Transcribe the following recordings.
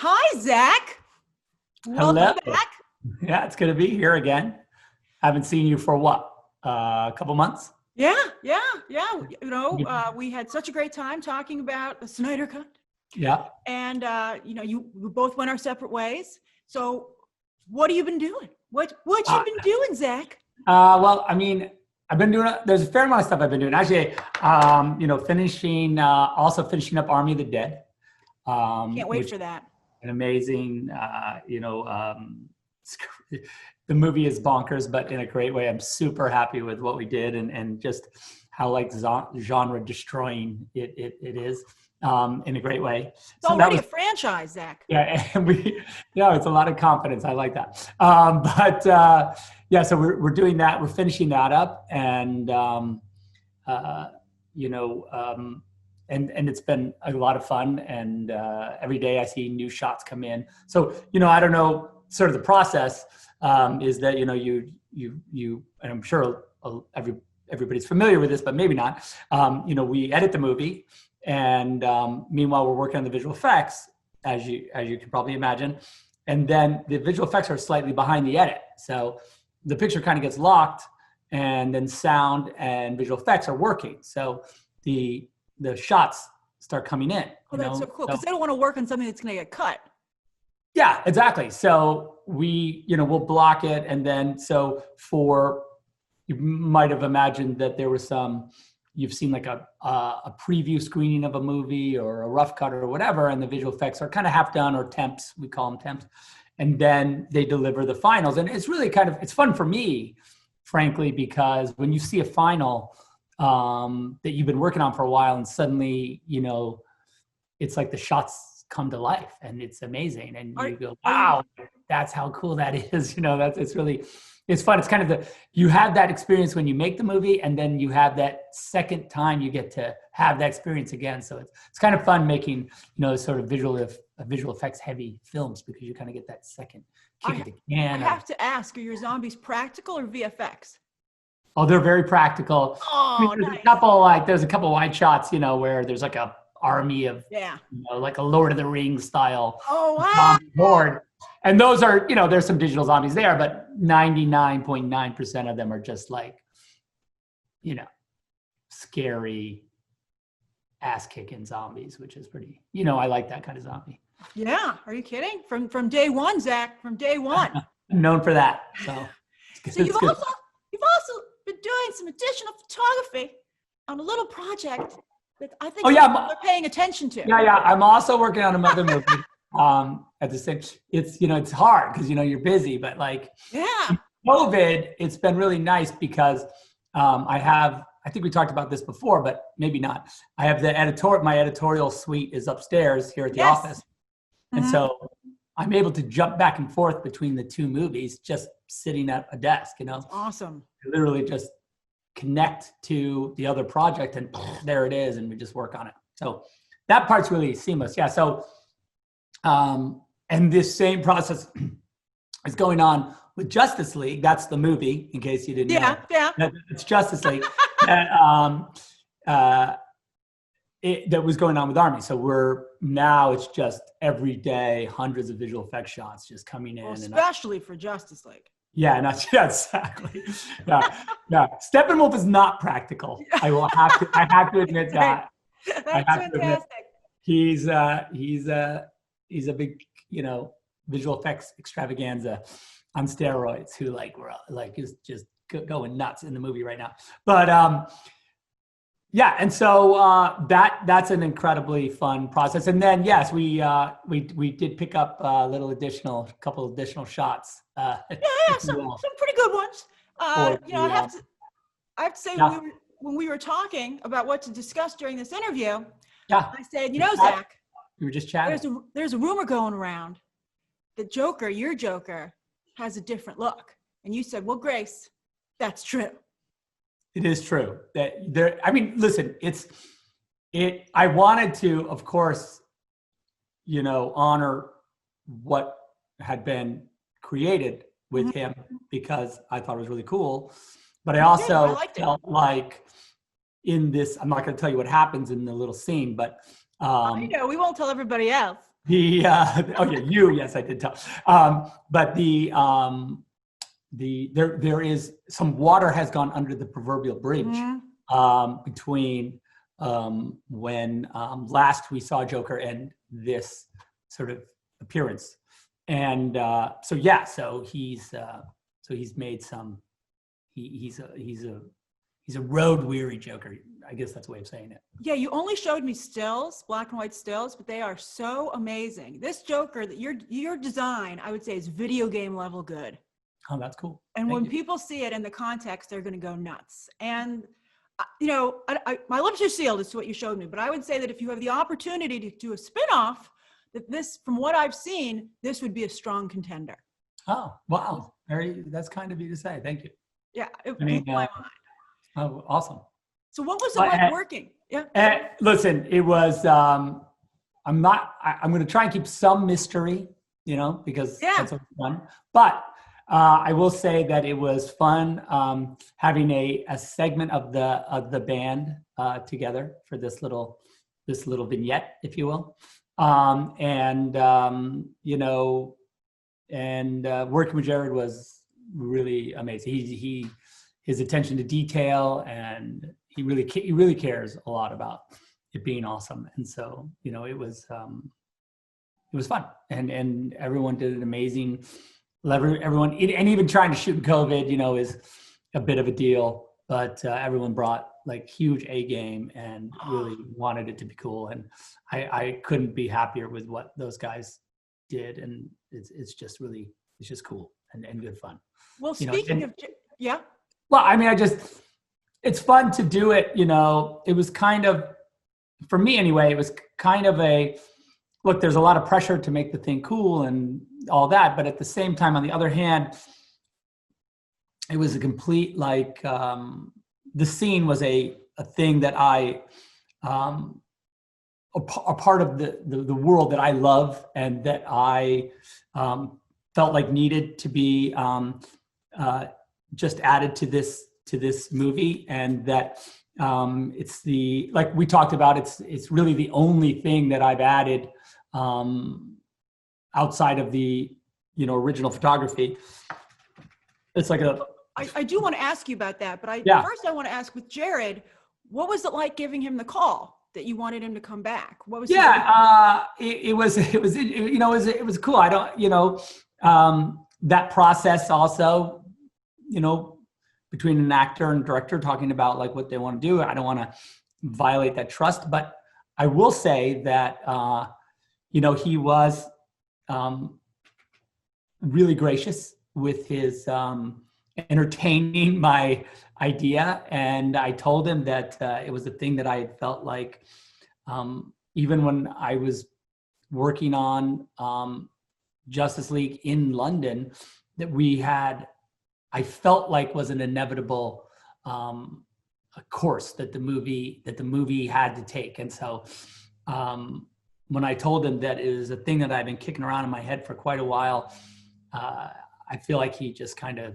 Hi, Zach. Hello. Welcome back. Yeah, it's good to be here again. Haven't seen you for what? A couple months? Yeah. We had such a great time talking about the Snyder Cut, Yeah. and we both went our separate ways. So, what have you been doing? What you Uh, been doing, Zach? well, I mean, I've been doing, there's a fair amount of stuff I've been doing. Actually, also finishing up Army of the Dead. Can't wait Which for that. an amazing, the movie is bonkers, but in a great way. I'm super happy with what we did and just how like genre destroying it is in a great way. It's already a franchise, Zach. Yeah, and it's a lot of confidence. I like that. So we're doing that. We're finishing that up, and and it's been a lot of fun. And every day I see new shots come in. So I don't know. Sort of the process is that you and I'm sure everybody's familiar with this, but maybe not. We edit the movie, and meanwhile we're working on the visual effects, as you can probably imagine. And then the visual effects are slightly behind the edit, so the picture kind of gets locked, and then sound and visual effects are working. So the shots start coming in. Oh, that's so cool, because they don't want to work on something that's going to get cut. Yeah, exactly. So we'll block it. And then, you might have imagined that there was you've seen like a preview screening of a movie or a rough cut or whatever, and the visual effects are kind of half done, or temps, we call them temps. And then they deliver the finals. And it's really it's fun for me, frankly, because when you see a final that you've been working on for a while, and suddenly, it's like the shots come to life, and it's amazing, and you go, wow, that's how cool that is. It's fun. It's kind of you have that experience when you make the movie, and then you have that second time you get to have that experience again. So it's kind of fun making sort of visual effects heavy films, because you kind of get that second kick at the can. I have to ask, are your zombies practical or VFX? Oh, they're very practical. Oh, there's nice. there's a couple wide shots, where there's like a army of, like a Lord of the Rings style zombie horde. And those are, there's some digital zombies there, but 99.9% of them are just like, scary ass kicking zombies, which is pretty, I like that kind of zombie. Yeah. Are you kidding? From day one, Zach, from day one. I'm known for that. So you've also been doing some additional photography on a little project that I think people are paying attention to. Yeah. I'm also working on another movie. At the same, it's hard because you're busy, but COVID, it's been really nice because I think we talked about this before, but maybe not. I have my editorial suite is upstairs here at the office, and so I'm able to jump back and forth between the two movies just sitting at a desk. That's awesome. Literally just connect to the other project, and there it is, and we just work on it. So that part's really seamless. Yeah. So, and this same process is going on with Justice League. That's the movie, in case you didn't know. Yeah. It's Justice League. That was going on with Army. So it's just every day, hundreds of visual effects shots just coming in. Especially for Justice League. Yeah, exactly. Yeah. Steppenwolf is not practical. I have to admit that. That's fantastic. He's a big, visual effects extravaganza on steroids, who is just going nuts in the movie right now. But and so that's an incredibly fun process. And then yes, we did pick up a couple additional shots. Some pretty good ones. I have to say, when we were talking about what to discuss during this interview, I said, Zach, we were just chatting. There's a rumor going around that your Joker, has a different look. And you said, well, Grace, that's true. It is true listen, I wanted to, of course, honor what had been created with him, because I thought it was really cool. But I also felt like in this, I'm not going to tell you what happens in the little scene, but we won't tell everybody else. Oh yeah, yes, I did tell. But there is some water has gone under the proverbial bridge between when last we saw Joker and this sort of appearance, and so he's made some. He's a road weary Joker. I guess that's a way of saying it. Yeah, you only showed me stills, black and white stills, but they are so amazing. This Joker, that your design, I would say, is video game level good. Oh, that's cool. And when people see it in the context, they're going to go nuts. And my lips are sealed as to what you showed me, but I would say that if you have the opportunity to do a spinoff, that this, from what I've seen, this would be a strong contender. Oh, wow. That's kind of you to say. Thank you. Yeah, it blew my mind. Oh, awesome. So what was it like working? Yeah. Listen, it was, I'm going to try and keep some mystery, because that's fun. But I will say that it was fun having a segment of the band together for this little vignette, if you will. And working with Jared was really amazing. His attention to detail, and he really cares a lot about it being awesome. And so, it was fun, and everyone did an amazing. Everyone, and even trying to shoot in COVID, is a bit of a deal. But everyone brought like huge A game and really wanted it to be cool. And I couldn't be happier with what those guys did. And it's just cool and good fun. Well, speaking of, yeah. Well, I mean, it's fun to do it. It was kind of, for me anyway, it was kind of look, there's a lot of pressure to make the thing cool and all that. But at the same time, on the other hand, it was a complete, the scene was a thing that a part of the world that I love and that I felt like needed to be just added to this movie, and that it's like we talked about, it's really the only thing that I've added outside of the original photography. It's like I do want to ask you about that, but first I want to ask with Jared, what was it like giving him the call that you wanted him to come back? What was it was cool. I don't that process also, between an actor and director talking about like what they want to do. I don't want to violate that trust, but I will say that he was really gracious with his entertaining my idea, and I told him that it was a thing that I had felt like even when I was working on Justice League in London, that I felt like was an inevitable a course that the movie had to take. And so when I told him that it was a thing that I've been kicking around in my head for quite a while, I feel like he just kind of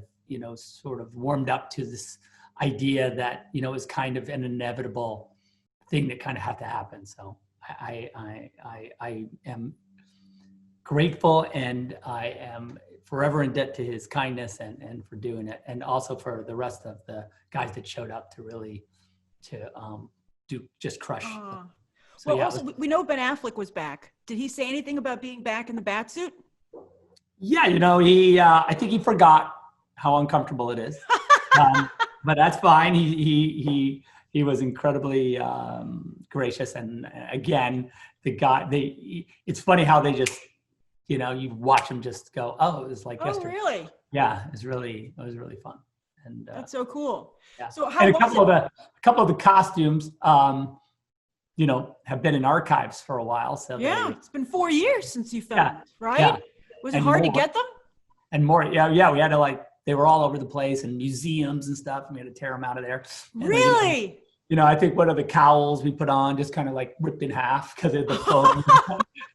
sort of warmed up to this idea that is kind of an inevitable thing that kind of had to happen. So I am grateful, and I am forever in debt to his kindness and for doing it, and also for the rest of the guys that showed up to just crush. So, also we know Ben Affleck was back. Did he say anything about being back in the batsuit? Yeah, he I think he forgot how uncomfortable it is, but that's fine. He was incredibly gracious, and again, it's funny how they just. You watch them just go, oh, it was like yesterday. Oh, really? Yeah, it was really fun. And that's so cool. Yeah. So how and a couple of the costumes, have been in archives for a while. So it's been 4 years since you filmed, right? Yeah. Was it hard to get them? And more, yeah. We had to they were all over the place and museums and stuff. And we had to tear them out of there. And really? I think one of the cowls we put on just kind of like ripped in half because of the foam.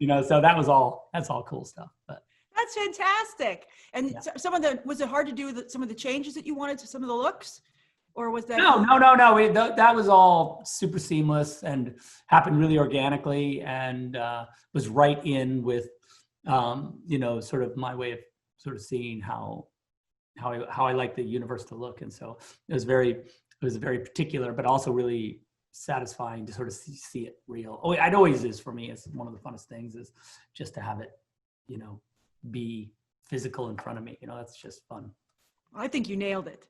So that's all cool stuff. But that's fantastic. And was it hard to do some of the changes that you wanted to some of the looks? or was that? No. That was all super seamless and happened really organically, and was right in with, sort of my way of sort of seeing how I like the universe to look. And so it was very particular, but also really satisfying to sort of see it real. Oh, it always is for me. It's one of the funnest things is just to have it, be physical in front of me. That's just fun. I think you nailed it,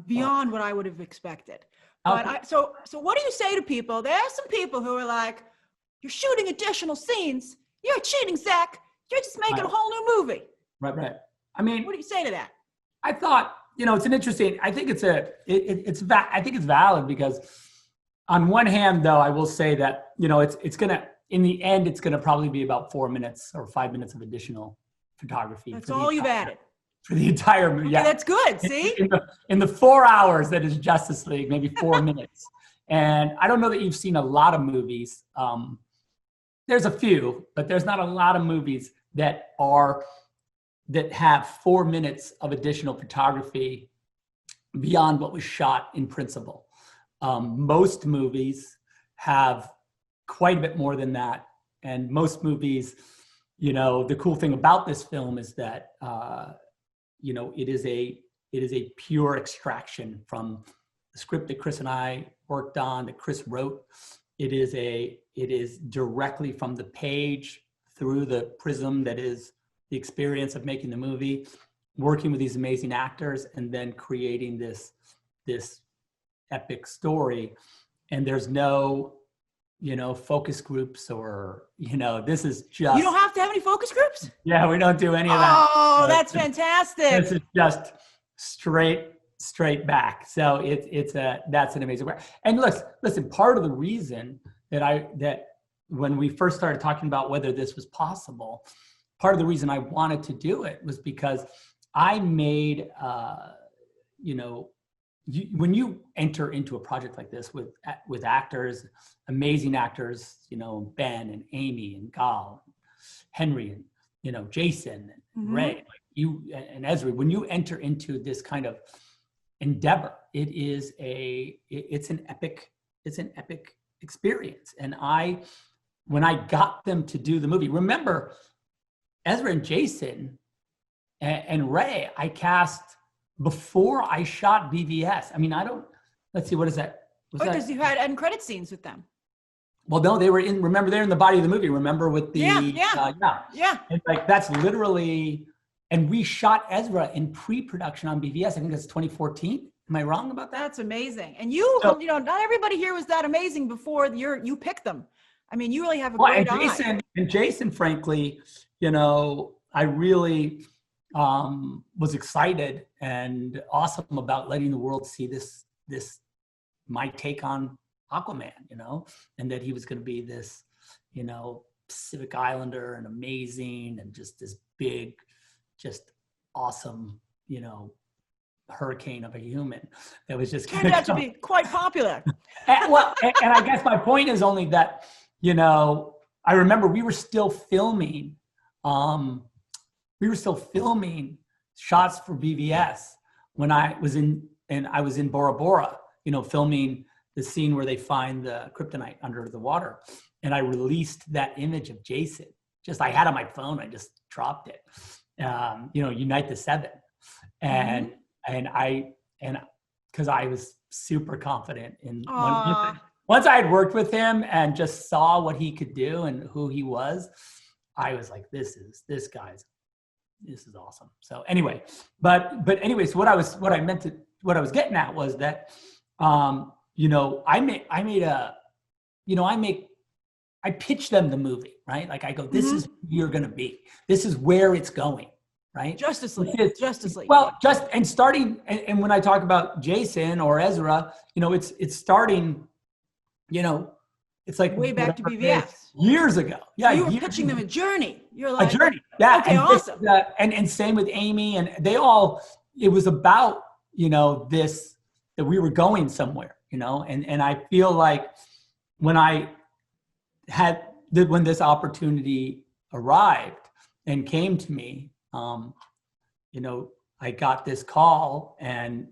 beyond what I would have expected. But so what do you say to people? There are some people who are like, "You're shooting additional scenes. You're cheating, Zach. You're just making a whole new movie." Right. I mean, what do you say to that? I thought, it's an interesting. I think I think it's valid because, on one hand, though, I will say that it's gonna, in the end, it's gonna probably be about 4 minutes or 5 minutes of additional photography. That's all you've added for the entire movie. Okay, yeah, that's good. See, in the 4 hours that is Justice League, maybe 4 minutes. And I don't know that you've seen a lot of movies. There's a few, but there's not a lot of movies that have 4 minutes of additional photography beyond what was shot in principle. Most movies have quite a bit more than that. And most movies, the cool thing about this film is that, it is a pure extraction from the script that Chris and I worked on, that Chris wrote. It is directly from the page through the prism that is the experience of making the movie, working with these amazing actors, and then creating this epic story. And there's no, focus groups or, this is just. You don't have to have any focus groups? Yeah, we don't do any of that. Oh, that's fantastic. This is just straight back. So that's an amazing work. And listen, part of the reason that when we first started talking about whether this was possible, part of the reason I wanted to do it was because I made, when you enter into a project like this with actors, amazing actors, Ben and Amy and Gal, Henry and Jason and Ray, you and Ezra, when you enter into this kind of endeavor, it's an epic experience. And when I got them to do the movie, remember, Ezra and Jason and Ray, I cast before I shot BVS. I mean, let's see, what is that? Because you had end credit scenes with them. Well, no, they're in the body of the movie, remember, with the, yeah. And that's literally, and we shot Ezra in pre-production on BVS. I think that's 2014. Am I wrong about that? That's amazing. And not everybody here was that amazing before you picked them. I mean, you really have a great eye. And Jason, frankly, I really was excited and awesome about letting the world see this my take on Aquaman, and that he was going to be this, Pacific Islander and amazing and just this big, just awesome, hurricane of a human that was just turned out to be quite popular. and I guess my point is only that, I remember we were still filming shots for BVS when I was in Bora Bora, filming the scene where they find the kryptonite under the water. And I released that image of Jason. I had on my phone, I just dropped it. Unite the Seven. And because I was super confident in once I had worked with him and just saw what he could do and who he was, I was like, this is awesome. So anyway, but anyways, what I was getting at was that, I pitched them the movie, right? Like I go, this is who you're going to be. This is where it's going, right? Justice League. Well, and when I talk about Jason or Ezra, it's starting, it's like way back to BVS years ago. Yeah, so you were pitching them a journey. You're like a journey. Yeah. Okay, awesome. And same with Amy, and it was about this, that we were going somewhere, and I feel like when this opportunity arrived and came to me, I got this call, and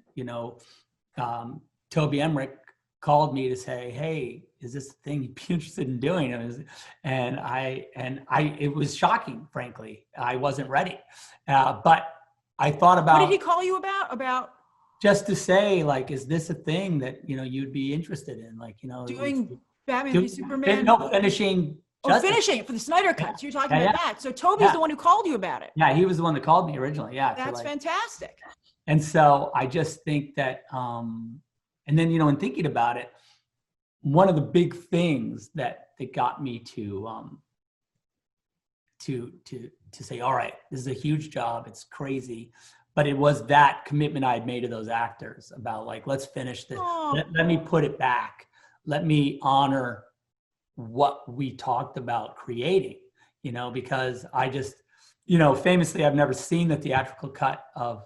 Toby Emmerich called me to say, "Hey, is this a thing you'd be interested in doing?" And it was shocking, frankly. I wasn't ready, but I thought about. What did he call you about? About just to say, like, is this a thing that you'd be interested in? Like, doing Batman v Superman? No, finishing. Finishing it for the Snyder Cut. Yeah. So you're talking about that. So Toby's the one who called you about it. Yeah, he was the one that called me originally. Yeah, that's fantastic. And so I just think that, and then in thinking about it, one of the big things that got me to say, all right, this is a huge job. It's crazy. But it was that commitment I had made to those actors about, like, let's finish this. Let me put it back. Let me honor what we talked about creating, because I just, famously, I've never seen the theatrical cut of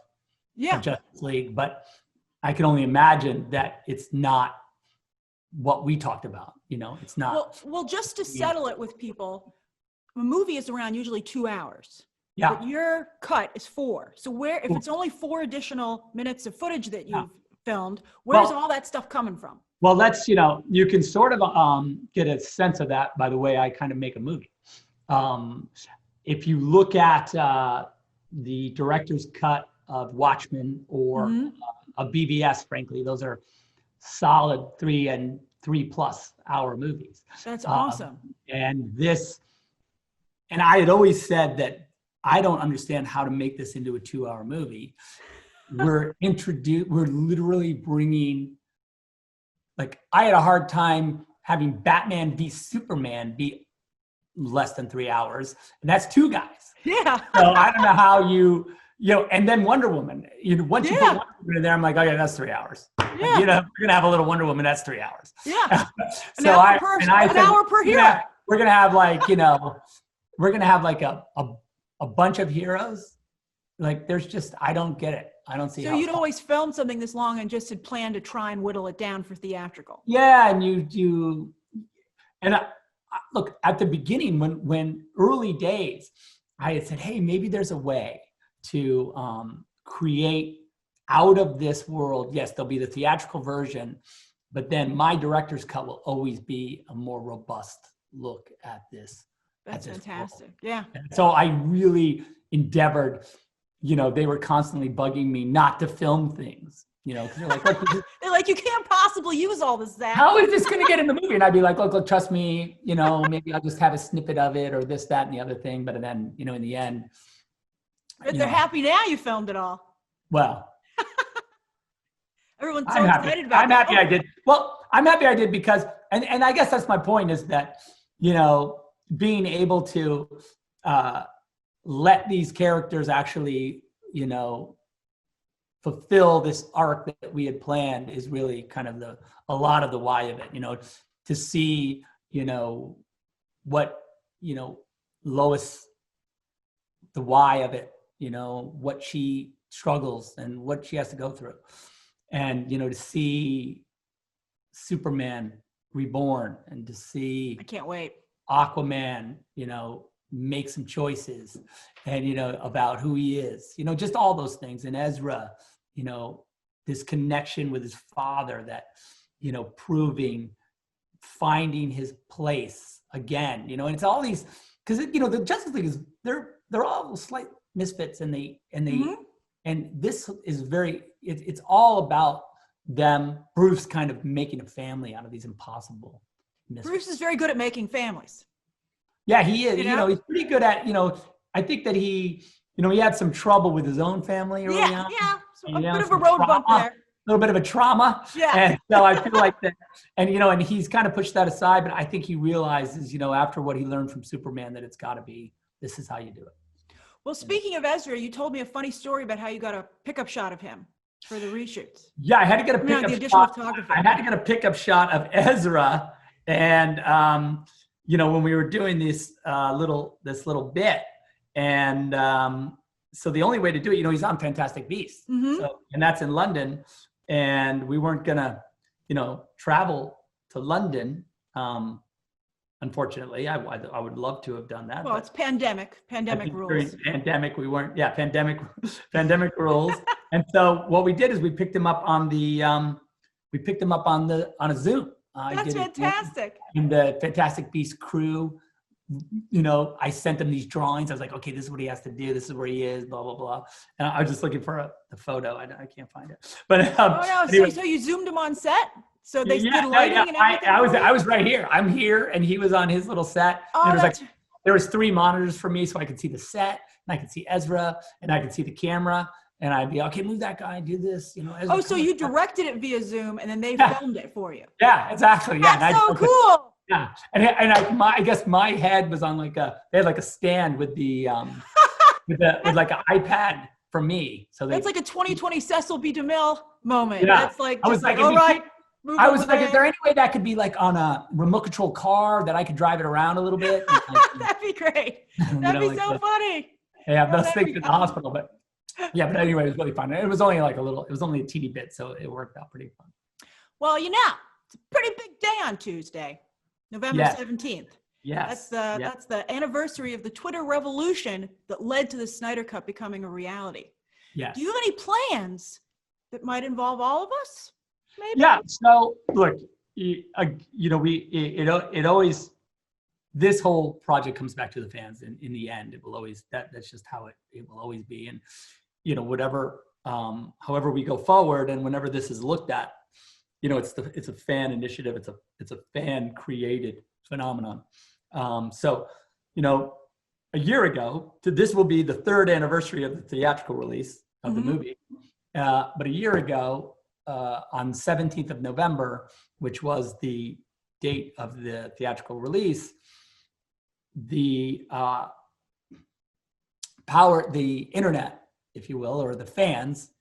Justice League, but I can only imagine that it's not what we talked about. It's not. Well, just to settle it with people, a movie is around usually 2 hours. Yeah. But your cut is 4. So if it's only 4 additional minutes of footage that you've filmed, where's all that stuff coming from? Well, that's, you can sort of get a sense of that by the way I kind of make a movie. If you look at the director's cut of Watchmen or a BVS, frankly, those are solid 3 and 3+ hour movies. That's awesome. And I had always said that I don't understand how to make this into a 2-hour movie. We're literally bringing, like, I had a hard time having Batman v Superman be less than 3 hours, and that's 2 guys. Yeah. So I don't know how and then Wonder Woman. Once you put Wonder Woman in there, I'm like, oh yeah, that's 3 hours. Yeah. We're gonna have a little Wonder Woman. That's 3 hours. Yeah. An hour per hero. We're gonna have like a bunch of heroes. Like, there's just, I don't get it. I don't see. So you'd always filmed something this long and just had planned to try and whittle it down for theatrical. Yeah, and look, at the beginning, when early days, I had said, hey, maybe there's a way to create out of this world. Yes, there'll be the theatrical version, but then my director's cut will always be a more robust look at this. That's fantastic. World. Yeah. And so I really endeavored. They were constantly bugging me not to film things. Because they're like, they're like, you can't possibly use all this, Zach. How is this going to get in the movie? And I'd be like, look, trust me, maybe I'll just have a snippet of it or this, that, and the other thing. But then, in the end. But they're happy now you filmed it all. Well. Everyone's so excited about it. I'm happy I did. Well, I'm happy I did because, and I guess that's my point is that, being able to let these characters actually, fulfill this arc that we had planned is really kind of a lot of the why of it, to see, what, Lois, the why of it, what she struggles and what she has to go through. And, to see Superman reborn and to see, I can't wait. Aquaman, make some choices and, about who he is, just all those things. And Ezra, this connection with his father that, finding his place again, and it's all these, because, the Justice League is, they're all slight misfits and and this is it's all about them, Bruce kind of making a family out of these impossible misfits. Bruce is very good at making families. Yeah, he is. He's pretty good at, I think that he had some trouble with his own family early on. Yeah. So a bit of a road bump there. A little bit of a trauma. Yeah. And so I feel like that, and, and he's kind of pushed that aside, but I think he realizes, after what he learned from Superman, that it's got to be, this is how you do it. Well, speaking of Ezra, you told me a funny story about how you got a pickup shot of him for the reshoots. Yeah, I had to get a pickup shot. I had to get a pickup shot of Ezra. And, when we were doing this little bit, and so the only way to do it, he's on Fantastic Beasts, so, and that's in London, and we weren't gonna, travel to London. Unfortunately, I would love to have done that. Well, it's pandemic rules. During pandemic, we weren't. Yeah, pandemic rules. And so what we did is we picked him up on the on a Zoom. That's fantastic. And the Fantastic Beasts crew, I sent them these drawings. I was like, okay, this is what he has to do. This is where he is, blah, blah, blah. And I was just looking for the photo. I can't find it. But anyway. So you zoomed him on set? So they did lighting and everything? I was right here. I'm here, and he was on his little set. There was 3 monitors for me, so I could see the set, and I could see Ezra, and I could see the camera. And I'd be, okay, move that guy, do this, Ezra, so you directed it via Zoom, and then they filmed it for you. Yeah, exactly. Yeah, that's so cool. Yeah, and I guess my head was on they had like a stand with the with like an iPad for me. So that's like a 2020 Cecil B. DeMille moment. Yeah. That's like, I was like, all right. I was like, is there any way that could be like on a remote control car that I could drive it around a little bit? That'd be great. That'd be so funny. Yeah, those things in the hospital, but but anyway, it was really fun. It was only a teeny bit, so it worked out pretty fun. Well, it's a pretty big day on Tuesday, November 17th. Yes. That's the anniversary of the Twitter revolution that led to the Snyder Cut becoming a reality. Yes. Do you have any plans that might involve all of us? Maybe? Yeah. So look, this whole project comes back to the fans, and in the end, it will always, that's just how it will always be. And, whatever, however we go forward, and whenever this is looked at, it's a fan initiative. It's a fan created phenomenon. So, a year ago, this will be the 3rd anniversary of the theatrical release of the movie. But a year ago, on 17th of November, which was the date of the theatrical release, the internet, if you will, or the fans,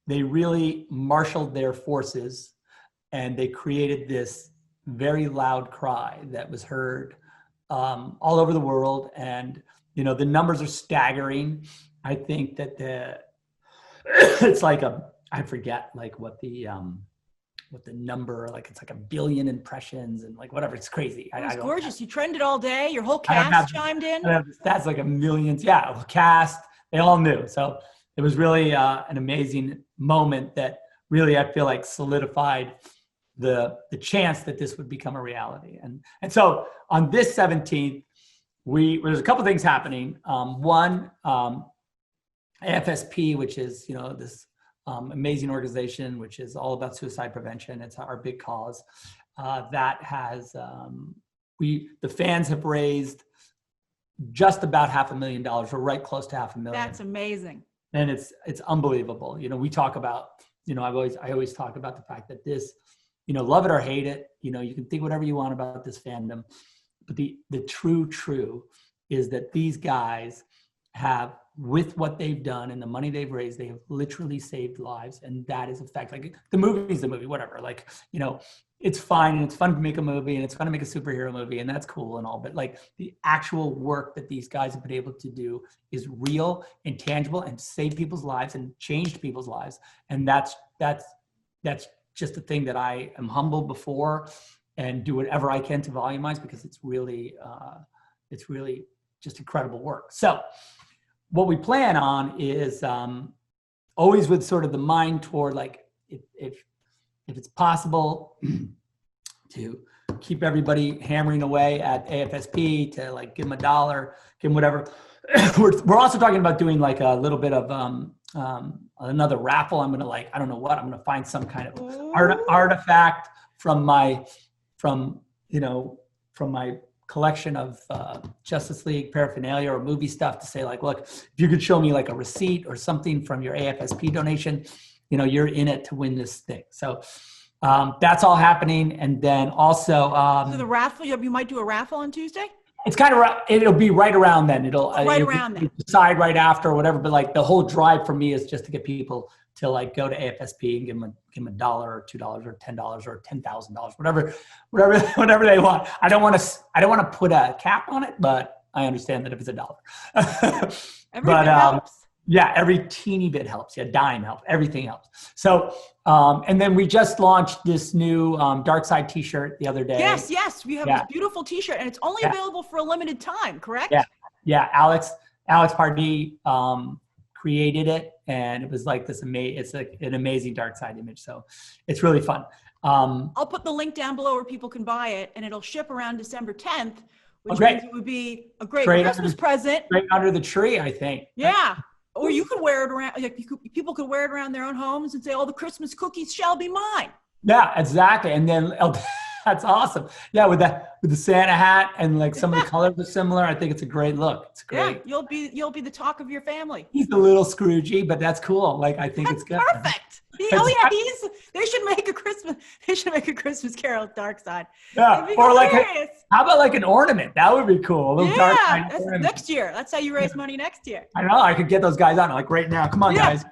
they really marshaled their forces, and they created this very loud cry that was heard all over the world. And the numbers are staggering. I think that it's like I forget like what the number, like it's like 1 billion impressions and like whatever. It's crazy. It was gorgeous. You trended all day. Your whole cast chimed in. That's like millions. Yeah, cast. They all knew. So it was really an amazing moment that really I feel like solidified the chance that this would become a reality. And so on this 17th, there's a couple things happening. One, AFSP, which is this amazing organization, which is all about suicide prevention. It's our big cause. That has the fans have raised just about $500,000. We're right close to $500,000. That's amazing. And it's unbelievable. We talk about, I always talk about the fact that this, love it or hate it, you can think whatever you want about this fandom, but the true is that these guys have, with what they've done and the money they've raised, they have literally saved lives. And that is a fact. Like the movie's the movie, whatever. Like, it's fine, and it's fun to make a movie, and it's fun to make a superhero movie, and that's cool and all. But like the actual work that these guys have been able to do is real and tangible and saved people's lives and changed people's lives. And that's just the thing that I am humbled before, and do whatever I can to volumize, because it's really just incredible work. So what we plan on is always with sort of the mind toward like, if it's possible to keep everybody hammering away at AFSP, to like give them $1, give them whatever. We're also talking about doing like a little bit of another raffle. I'm gonna I don't know what, I'm gonna find some kind of artifact from my collection of Justice League paraphernalia or movie stuff, to say like, look, if you could show me like a receipt or something from your AFSP donation, you're in it to win this thing. So that's all happening. And then also so the raffle, you might do a raffle on Tuesday? It's kind of, it'll be right around then. It'll around then. Decide right after or whatever. But like the whole drive for me is just to get people to like go to AFSP and give them $1 or $2 or $10 or $10,000, whatever they want. I don't want to put a cap on it, but I understand that if it's $1. Every bit helps. Yeah, every teeny bit helps. Yeah, dime helps. Everything helps. So, and then we just launched this new Darkseid T-shirt the other day. Yes. We have this beautiful T-shirt, and it's only available for a limited time, correct? Yeah. Alex Pardee created it, and it was like this it's like an amazing Darkseid image. So it's really fun. I'll put the link down below where people can buy it, and it'll ship around December 10th, which great. means it would be a great Straight Christmas present. Right under the tree, I think. Yeah. Or you could wear it around, like people could wear it around their own homes and say, "Oh, the Christmas cookies shall be mine." Yeah, exactly. And then that's awesome. Yeah, with the Santa hat and like some of the colors are similar. I think it's a great look. It's great. Yeah, you'll be the talk of your family. He's a little Scroogey, but that's cool. Like I think it's good. Perfect. They should make a Christmas Carol with Darkseid. Yeah. Or like how about like an ornament? That would be cool. A little Darkseid ornament. Next year. That's how you raise money next year. I know. I could get those guys on like right now. Come on, guys.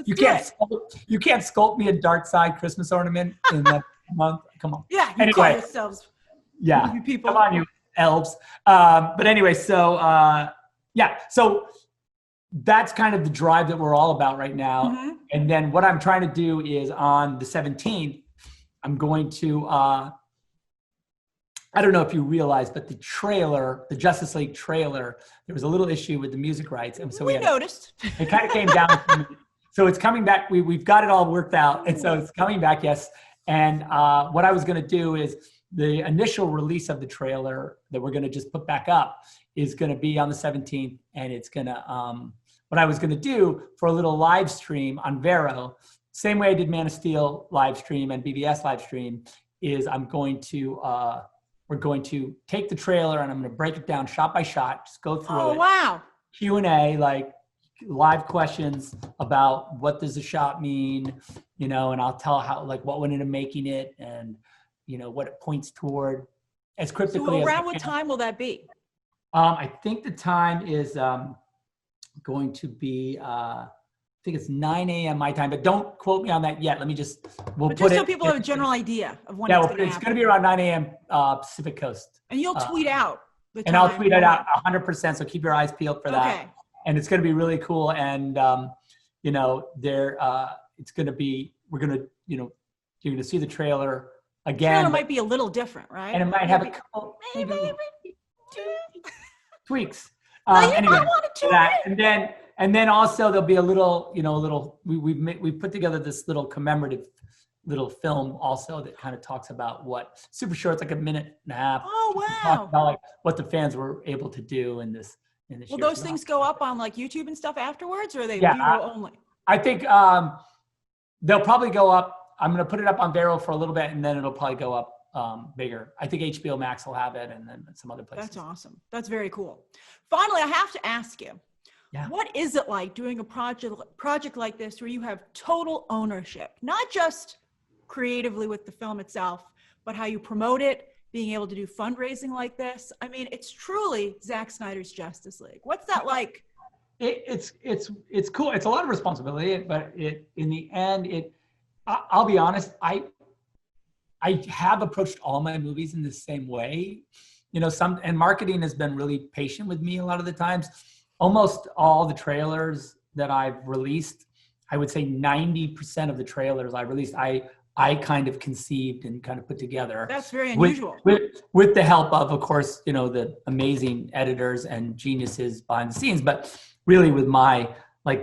You can't sculpt me a Darkseid Christmas ornament in that month. Come on. Yeah. You call yourselves. Yeah. People. Come on, you elves. But anyway, so yeah. So that's kind of the drive that we're all about right now. Mm-hmm. And then what I'm trying to do is on the 17th, I'm going to, I don't know if you realize, but the Justice League trailer, there was a little issue with the music rights. And so we noticed. It kind of came down. So it's coming back. We've got it all worked out. And so it's coming back, yes. And what I was going to do is the initial release of the trailer that we're going to just put back up is going to be on the 17th. And it's going to, what I was going to do for a little live stream on Vero, same way I did Man of Steel live stream and BVS live stream, is we're going to take the trailer and I'm going to break it down shot by shot, just go through it. Oh, wow. Q&A, like live questions about what does the shot mean, and I'll tell how, like what went into making it and, what it points toward as cryptically as around what time will that be? I think the time is going to be, I think it's 9 a.m. my time, but don't quote me on that yet. Let me just, so people have a general idea of when it's going to be around 9 a.m. Pacific Coast. And you'll tweet out the time. And I'll tweet it out 100%. So keep your eyes peeled for that. Okay. And it's going to be really cool. And, it's going to be, you're going to see the trailer again. The trailer might be a little different, right? And it might have a couple, maybe tweaks. Anyway, and then also there'll be a little, we put together this little commemorative little film also that kind of talks about what super short, it's like a minute and a half. Oh, wow. Talk about like what the fans were able to do in this. Will those things go up on like YouTube and stuff afterwards, or are they Vero only? I think they'll probably go up. I'm going to put it up on Vero for a little bit, and then it'll probably go up bigger. I think HBO Max will have it, and then some other places. That's awesome. That's very cool. Finally, I have to ask you, what is it like doing a project like this where you have total ownership, not just creatively with the film itself, but how you promote it, being able to do fundraising like this? I mean, it's truly Zack Snyder's Justice League. What's that like? It's cool. It's a lot of responsibility, but in the end, I'll be honest, I have approached all my movies in the same way. And marketing has been really patient with me a lot of the times. Almost all the trailers that I've released, I would say 90% of the trailers I released, I kind of conceived and kind of put together. That's very unusual. With the help of course, the amazing editors and geniuses behind the scenes, but really with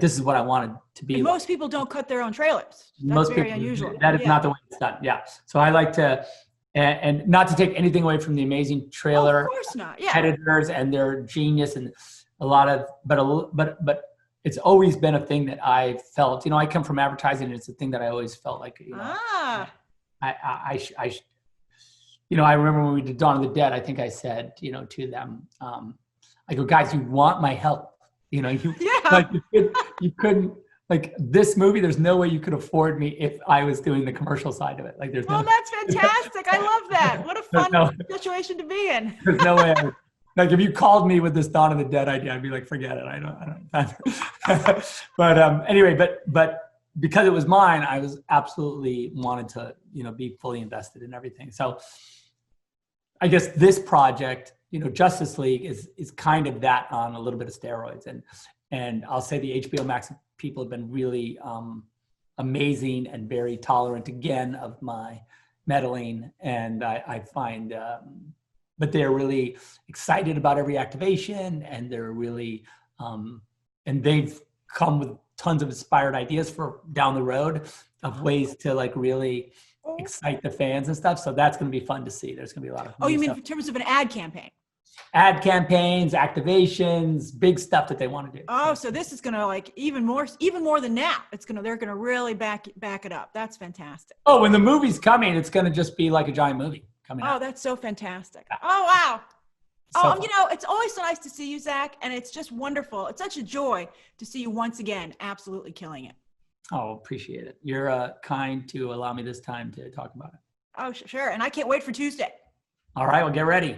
this is what I wanted to be. And most people don't cut their own trailers. That's very unusual. That is not the way it's done. Yeah. So I like to, and not to take anything away from the amazing trailer of course not. Yeah. editors and their genius and a lot of, but it's always been a thing that I felt, I come from advertising and it's a thing that I always felt like, I remember when we did Dawn of the Dead, I think I said, to them, I go, guys, you want my help. You couldn't, like this movie, there's no way you could afford me if I was doing the commercial side of it. Like that's fantastic. I love that. What a fun situation to be in. There's no way. Like if you called me with this Dawn of the Dead idea, I'd be like, forget it. I don't. But anyway, but because it was mine, I was absolutely wanted to, be fully invested in everything. So I guess this project, Justice League is kind of that on a little bit of steroids. And I'll say the HBO Max people have been really amazing and very tolerant again of my meddling. And I find, but they're really excited about every activation and they're really, and they've come with tons of inspired ideas for down the road of ways to like really excite the fans and stuff. So that's going to be fun to see. There's going to be a lot of You new mean stuff. in terms of an ad campaign? Ad campaigns, activations, big stuff that they want to do. Oh, so this is gonna like even more than now. They're gonna really back it up. That's fantastic. Oh, when the movie's coming, it's going to just be like a giant movie coming out. Oh, that's so fantastic. Oh, wow. So You know, it's always so nice to see you, Zach, and it's just wonderful. It's such a joy to see you once again, absolutely killing it. Oh, appreciate it. You're kind to allow me this time to talk about it. Oh, sure. And I can't wait for Tuesday. All right, well, get ready.